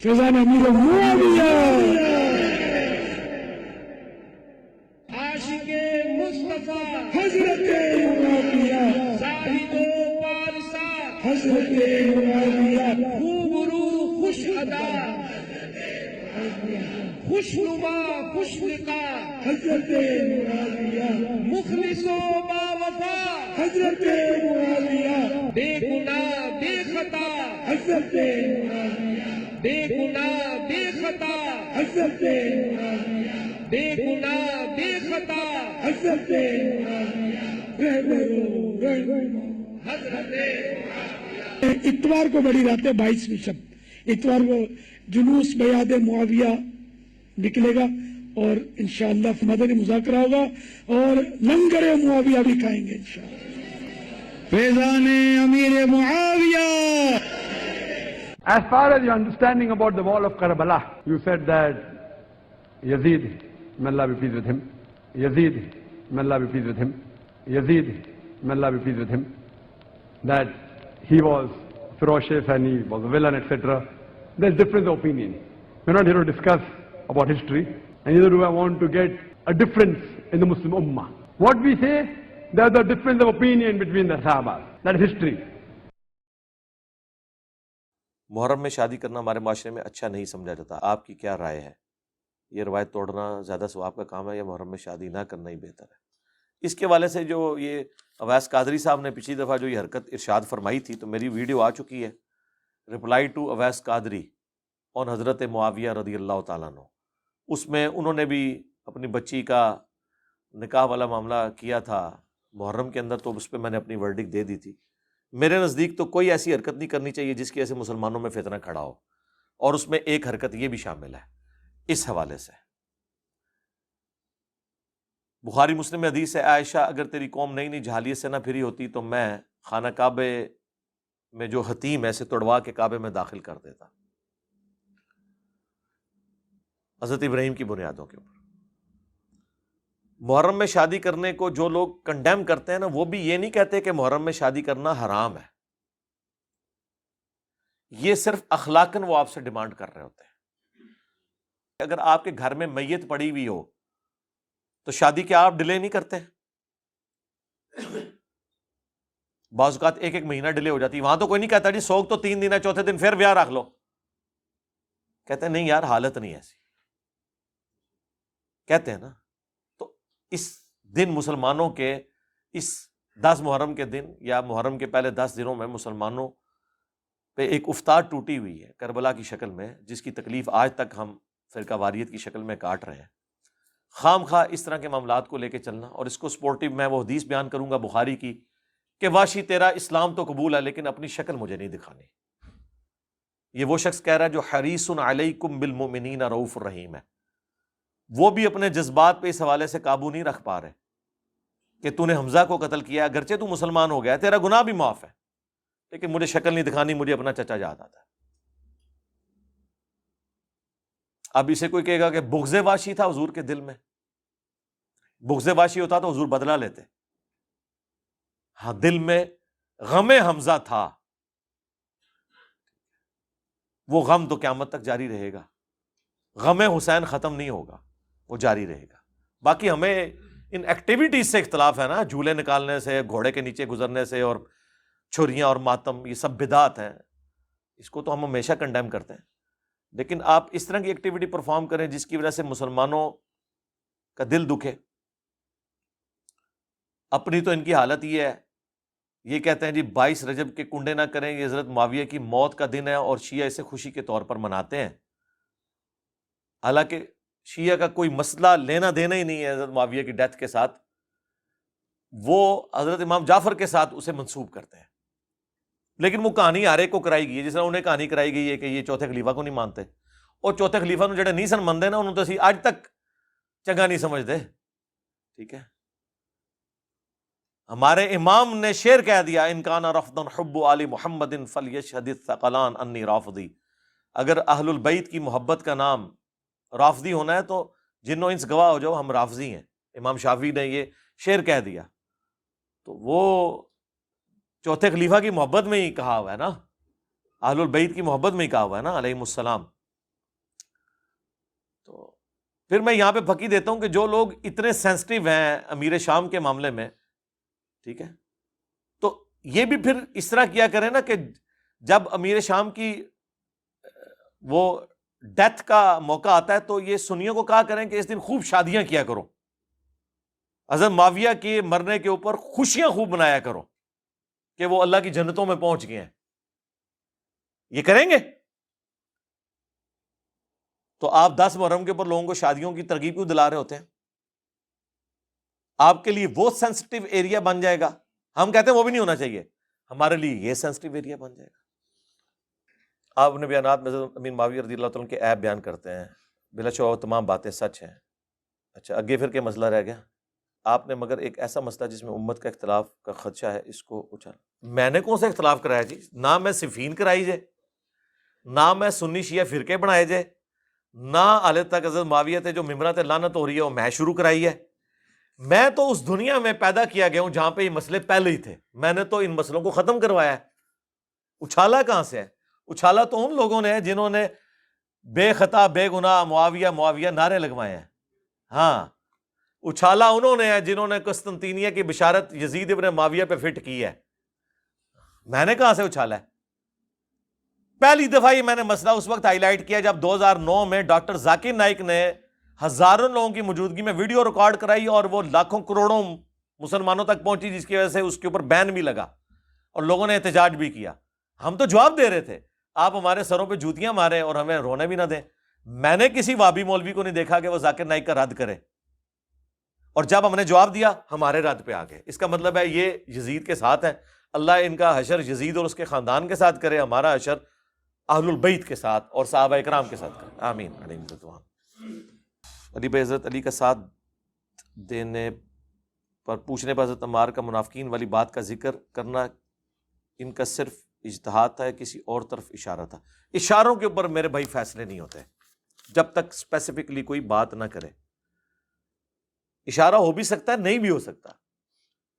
فیضان امیر معاویہ عاشق مصطفیٰ حضرت معاویہ زاہد و پارسا حضرت معاویہ خوب رو خوش ادا خوش نما خوش لقا حضرت معاویہ مخلص و باوفا حضرت معاویہ بے گناہ بے خطا حضرت معاویہ بے گناہ بے خطا حضرت معاویہ بے گناہ بے خطا حضرت حضرت اتوار کو بڑی رات ہے 22ویں شب اتوار کو جلوس بیعت معاویہ نکلے گا اور انشاءاللہ مدنی مذاکرہ ہوگا اور لنگر معاویہ بھی کھائیں گے انشاءاللہ. فیضان امیر معاویہ. As far as your understanding about the wall of Karbala, you said that Yazid, may Allah be pleased with him, Yazid, may Allah be pleased with him, Yazid, may Allah be pleased with him, that he was ferocious and he was a villain, etc. There's difference of opinion. We're not here to discuss about history, and neither do I want to get a difference in the Muslim Ummah. What we say, there's a difference of opinion between the Sahabas. That is history. محرم میں شادی کرنا ہمارے معاشرے میں اچھا نہیں سمجھا جاتا. آپ کی کیا رائے ہے؟ یہ روایت توڑنا زیادہ ثواب کا کام ہے یا محرم میں شادی نہ کرنا ہی بہتر ہے؟ اس کے حوالے سے جو یہ اویس قادری صاحب نے پچھلی دفعہ جو یہ حرکت ارشاد فرمائی تھی تو میری ویڈیو آ چکی ہے، رپلائی ٹو اویس قادری اور حضرت معاویہ رضی اللہ تعالیٰ عنہ. اس میں انہوں نے بھی اپنی بچی کا نکاح والا معاملہ کیا تھا محرم کے اندر، تو اس پہ میں نے اپنی ورڈک دے دی تھی. میرے نزدیک تو کوئی ایسی حرکت نہیں کرنی چاہیے جس کی وجہ سے مسلمانوں میں فتنہ کھڑا ہو، اور اس میں ایک حرکت یہ بھی شامل ہے. اس حوالے سے بخاری مسلم میں حدیث ہے، عائشہ اگر تیری قوم نئی نئی جہالیت سے نہ پھری ہوتی تو میں خانہ کعبے میں جو حتیم ایسے توڑوا کے کعبے میں داخل کر دیتا. حضرت ابراہیم کی بنیادوں کے اوپر. محرم میں شادی کرنے کو جو لوگ کنڈیم کرتے ہیں نا، وہ بھی یہ نہیں کہتے کہ محرم میں شادی کرنا حرام ہے. یہ صرف اخلاقاً وہ آپ سے ڈیمانڈ کر رہے ہوتے ہیں. اگر آپ کے گھر میں میت پڑی ہوئی ہو تو شادی کیا آپ ڈیلے نہیں کرتے؟ بعض اوقات ایک مہینہ ڈیلے ہو جاتی. وہاں تو کوئی نہیں کہتا جی سوگ تو 3 دن ہے، چوتھے دن پھر بیاہ رکھ لو. کہتے ہیں نہیں یار حالت نہیں ایسی، کہتے ہیں نا. تو اس دن مسلمانوں کے اس 10 محرم کے دن یا محرم کے پہلے 10 دنوں میں مسلمانوں پہ ایک افتاد ٹوٹی ہوئی ہے کربلا کی شکل میں، جس کی تکلیف آج تک ہم فرقہ واریت کی شکل میں کاٹ رہے ہیں. خام خواہ اس طرح کے معاملات کو لے کے چلنا، اور اس کو سپورٹیو میں وہ حدیث بیان کروں گا بخاری کی کہ واشی تیرا اسلام تو قبول ہے لیکن اپنی شکل مجھے نہیں دکھانی. یہ وہ شخص کہہ رہا ہے جو حریص علیکم بالمؤمنین رؤوف الرحیم ہے. وہ بھی اپنے جذبات پہ اس حوالے سے قابو نہیں رکھ پا رہے کہ تو نے حمزہ کو قتل کیا، اگرچہ تو مسلمان ہو گیا، تیرا گناہ بھی معاف ہے، لیکن مجھے شکل نہیں دکھانی، مجھے اپنا چچا یاد آتا ہے. اب اسے کوئی کہے گا کہ بغض واشی تھا حضور کے دل میں. بغض واشی ہوتا تو حضور بدلہ لیتے. ہاں دل میں غم حمزہ تھا، وہ غم تو قیامت تک جاری رہے گا. غم حسین ختم نہیں ہوگا، وہ جاری رہے گا. باقی ہمیں ان ایکٹیویٹیز سے اختلاف ہے نا، جھولے نکالنے سے، گھوڑے کے نیچے گزرنے سے، اور چھریاں اور ماتم، یہ سب بدعات ہیں. اس کو تو ہم ہمیشہ کنڈیم کرتے ہیں. لیکن آپ اس طرح کی ایکٹیویٹی پرفارم کریں جس کی وجہ سے مسلمانوں کا دل دکھے. اپنی تو ان کی حالت یہ ہے، یہ کہتے ہیں جی 22 رجب کے کنڈے نہ کریں، یہ حضرت معاویہ کی موت کا دن ہے اور شیعہ اسے خوشی کے طور پر مناتے ہیں. حالانکہ شیعہ کا کوئی مسئلہ لینا دینا ہی نہیں ہے حضرت معاویہ کی ڈیتھ کے ساتھ، وہ حضرت امام جعفر کے ساتھ اسے منسوب کرتے ہیں. لیکن وہ کہانی ہر ایک کو کرائی گئی ہے، جس طرح انہیں کہانی کرائی گئی ہے کہ یہ چوتھے خلیفہ کو نہیں مانتے، اور چوتھے خلیفہ نو جڑے نہیں سن منتے نا، انہوں تو اسی آج تک چنگا نہیں سمجھتے. ٹھیک ہے، ہمارے امام نے شعر کہہ دیا، ان کان رفضا حب آل محمد فلیشہد الثقلان انی رافضی. اگر اہل البیت کی محبت کا نام رافضی ہونا ہے تو جنوں انس گواہ ہو جاؤ ہم رافضی ہیں. امام شافعی نے یہ شعر کہہ دیا، تو وہ چوتھے خلیفہ کی محبت میں ہی کہا ہوا ہے نا، اہل البیت کی محبت میں ہی کہا ہوا ہے نا علیہم السلام. تو پھر میں یہاں پہ پھکی دیتا ہوں کہ جو لوگ اتنے سینسٹیو ہیں امیر شام کے معاملے میں، ٹھیک ہے، تو یہ بھی پھر اس طرح کیا کریں نا کہ جب امیر شام کی وہ ڈیتھ کا موقع آتا ہے تو یہ سنیوں کو کہا کریں کہ اس دن خوب شادیاں کیا کرو، حضرت معاویہ کے مرنے کے اوپر خوشیاں خوب منایا کرو کہ وہ اللہ کی جنتوں میں پہنچ گئے ہیں. یہ کریں گے تو آپ 10 محرم کے اوپر لوگوں کو شادیوں کی ترغیب کیوں دلا رہے ہوتے ہیں؟ آپ کے لیے وہ سینسٹیو ایریا بن جائے گا. ہم کہتے ہیں وہ بھی نہیں ہونا چاہیے، ہمارے لیے یہ سینسٹیو ایریا بن جائے گا. آپ اپنے بیانات میں حضرت امیر معاویہ رضی اللہ تعالیٰ کے عیب بیان کرتے ہیں، بلا شبہ وہ تمام باتیں سچ ہیں. اچھا، آگے پھر کیا مسئلہ رہ گیا؟ آپ نے مگر ایک ایسا مسئلہ جس میں امت کا اختلاف کا خدشہ ہے اس کو اچھالا. میں نے کون سا اختلاف کرایا جی؟ نہ میں صفین کرائی جے، نہ میں سنی شیعہ فرقے بنائے جے، نہ حالے تک حضرت معاویہ تے جو ممبرہ تے لعنت ہو رہی ہے وہ میں شروع کرائی ہے. میں تو اس دنیا میں پیدا کیا گیا ہوں جہاں پہ یہ مسئلے پہلے ہی تھے. میں نے تو ان مسئلوں کو ختم کروایا ہے. اچھالا کہاں سے ہے؟ اچھالا تو ان لوگوں نے جنہوں نے بے خطا بے گناہ معاویہ معاویہ نعرے لگوائے ہیں. ہاں، اچھالا انہوں نے ہے جنہوں نے قسطنطینیہ کی بشارت یزید ابن معاویہ پہ فٹ کی ہے. میں نے کہاں سے اچھالا ہے؟ پہلی دفعہ یہ میں نے مسئلہ اس وقت ہائی لائٹ کیا جب 2009 میں ڈاکٹر ذاکر نائک نے ہزاروں لوگوں کی موجودگی میں ویڈیو ریکارڈ کرائی اور وہ لاکھوں کروڑوں مسلمانوں تک پہنچی، جس کی وجہ سے اس کے اوپر بین بھی لگا اور لوگوں نے احتجاج بھی کیا. ہم تو جواب دے رہے تھے، آپ ہمارے سروں پہ جوتیاں ماریں اور ہمیں رونے بھی نہ دیں. میں نے کسی وابی مولوی کو نہیں دیکھا کہ وہ ذاکر نائک کا رد کرے، اور جب ہم نے جواب دیا ہمارے رد پہ آ گئے. اس کا مطلب ہے یہ یزید کے ساتھ ہیں. اللہ ان کا حشر یزید اور اس کے خاندان کے ساتھ کرے، ہمارا حشر اہل البیت کے ساتھ اور صحابہ اکرام کے ساتھ کرے. آمین. علی بھائی، حضرت علی کا ساتھ دینے پر پوچھنے پر حضرت عمار کا منافقین والی بات کا ذکر کرنا ان کا صرف اجتہاد تھا یا کسی اور طرف اشارہ تھا؟ اشاروں کے اوپر میرے بھائی فیصلے نہیں ہوتے جب تک اسپیسیفکلی کوئی بات نہ کرے. اشارہ ہو بھی سکتا ہے، نہیں بھی ہو سکتا،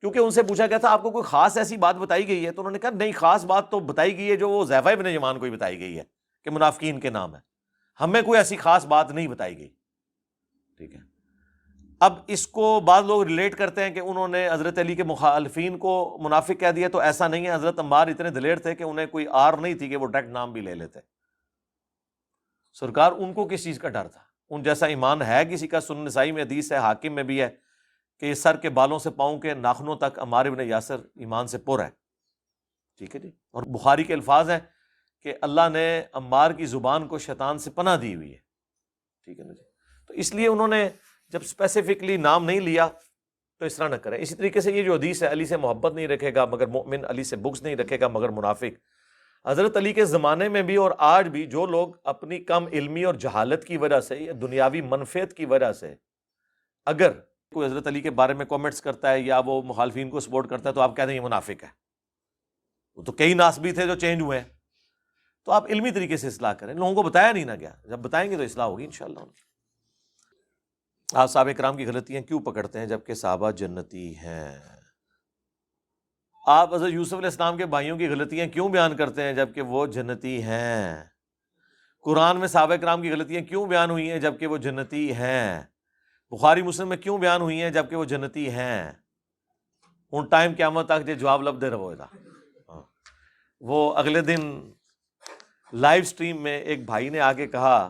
کیونکہ ان سے پوچھا گیا تھا آپ کو کوئی خاص ایسی بات بتائی گئی ہے؟ تو انہوں نے کہا نہیں، خاص بات تو بتائی گئی ہے جو وہ حذیفہ ابن یمان کو ہی بتائی گئی ہے کہ منافقین کے نام ہے. ہمیں کوئی ایسی خاص بات نہیں بتائی گئی. ٹھیک ہے، اب اس کو بعض لوگ ریلیٹ کرتے ہیں کہ انہوں نے حضرت علی کے مخالفین کو منافق کہہ دیا، تو ایسا نہیں ہے. حضرت عمار اتنے دلیر تھے کہ انہیں کوئی آر نہیں تھی کہ وہ ڈائریکٹ نام بھی لے لیتے. سرکار ان کو کس چیز کا ڈر تھا؟ ان جیسا ایمان ہے کسی کا؟ سنن نسائی میں حدیث ہے، حاکم میں بھی ہے کہ یہ سر کے بالوں سے پاؤں کے ناخنوں تک عمار ابن یاسر ایمان سے پر ہے. ٹھیک ہے جی. اور بخاری کے الفاظ ہیں کہ اللہ نے عمار کی زبان کو شیطان سے پناہ دی ہوئی ہے. ٹھیک ہے نا جی. تو اس لیے انہوں نے جب اسپیسیفکلی نام نہیں لیا تو اس طرح نہ کریں. اسی طریقے سے یہ جو حدیث ہے علی سے محبت نہیں رکھے گا مگر مومن، علی سے بغض نہیں رکھے گا مگر منافق. حضرت علی کے زمانے میں بھی اور آج بھی جو لوگ اپنی کم علمی اور جہالت کی وجہ سے یا دنیاوی منفعت کی وجہ سے اگر کوئی حضرت علی کے بارے میں کامنٹس کرتا ہے یا وہ مخالفین کو سپورٹ کرتا ہے تو آپ کہتے ہیں یہ منافق ہے. وہ تو کئی ناسبی تھے جو چینج ہوئے ہیں. تو آپ علمی طریقے سے اصلاح کریں. لوگوں کو بتایا نہیں نہ گیا، جب بتائیں گے تو اصلاح ہوگی انشاءاللہ. آپ صحابہ کرام کی غلطیاں کیوں پکڑتے ہیں جبکہ صحابہ جنتی ہیں؟ آپ حضرت یوسف علیہ السلام کے بھائیوں کی غلطیاں کیوں بیان کرتے ہیں جبکہ وہ جنتی ہیں؟ قرآن میں صحابہ کرام کی غلطیاں کیوں بیان ہوئی ہیں جبکہ وہ جنتی ہیں؟ بخاری مسلم میں کیوں بیان ہوئی ہیں جبکہ وہ جنتی ہیں؟ ان ٹائم قیامت تک جو جواب لب دے رہو تھا. وہ اگلے دن لائیو سٹریم میں ایک بھائی نے آگے کہا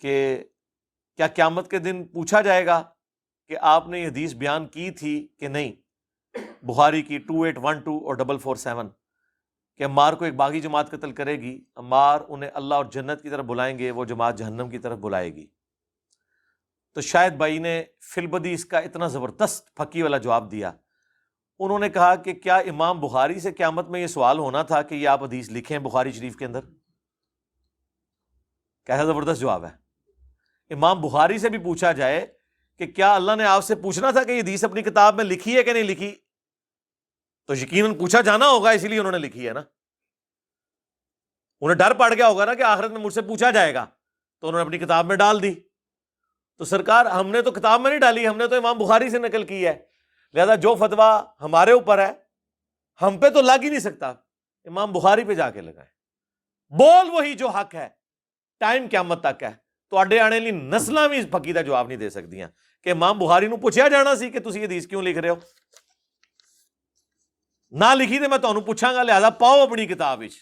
کہ کیا قیامت کے دن پوچھا جائے گا کہ آپ نے یہ حدیث بیان کی تھی کہ نہیں؟ بخاری کی 2812 اور 447 کہ عمار کو ایک باغی جماعت قتل کرے گی، عمار انہیں اللہ اور جنت کی طرف بلائیں گے، وہ جماعت جہنم کی طرف بلائے گی. تو شاید بھائی نے فی البدی اس کا اتنا زبردست پھکی والا جواب دیا. انہوں نے کہا کہ کیا امام بخاری سے قیامت میں یہ سوال ہونا تھا کہ یہ آپ حدیث لکھیں بخاری شریف کے اندر؟ کیسا زبردست جواب ہے. امام بخاری سے بھی پوچھا جائے کہ کیا اللہ نے آپ سے پوچھنا تھا کہ یہ حدیث اپنی کتاب میں لکھی ہے کہ نہیں لکھی، تو یقیناً پوچھا جانا ہوگا، اسی لیے انہوں نے لکھی ہے نا. انہیں ڈر پڑ گیا ہوگا نا کہ آخرت میں مجھ سے پوچھا جائے گا، تو انہوں نے اپنی کتاب میں ڈال دی. تو سرکار ہم نے تو کتاب میں نہیں ڈالی، ہم نے تو امام بخاری سے نقل کی ہے، لہذا جو فتویٰ ہمارے اوپر ہے ہم پہ تو لگ ہی نہیں سکتا، امام بخاری پہ جا کے لگائیں. بول وہی جو حق ہے، ਟਾਈਮ ਕਿਆਮਤ ਤੱਕ ਹੈ, ਤੁਹਾਡੇ ਆਣੇ ਲਈ ਨਸਲਾਂ ਵੀ ਇਸ ਫੱਕੀ ਦਾ ਜਵਾਬ ਨਹੀਂ ਦੇ ਸਕਦੀਆਂ ਕਿ ਇਮਾਮ ਬੁਖਾਰੀ ਨੂੰ ਪੁੱਛਿਆ ਜਾਣਾ ਸੀ ਕਿ ਤੁਸੀਂ ਇਹ ਹਦੀਸ ਕਿਉਂ ਲਿਖ ਰਹੇ ਹੋ, ਨਾ ਲਿਖੀ ਤੇ ਮੈਂ ਤੁਹਾਨੂੰ ਪੁੱਛਾਂਗਾ, ਲਿਹਾਜ਼ਾ ਪਾਓ ਆਪਣੀ ਕਿਤਾਬ ਵਿੱਚ।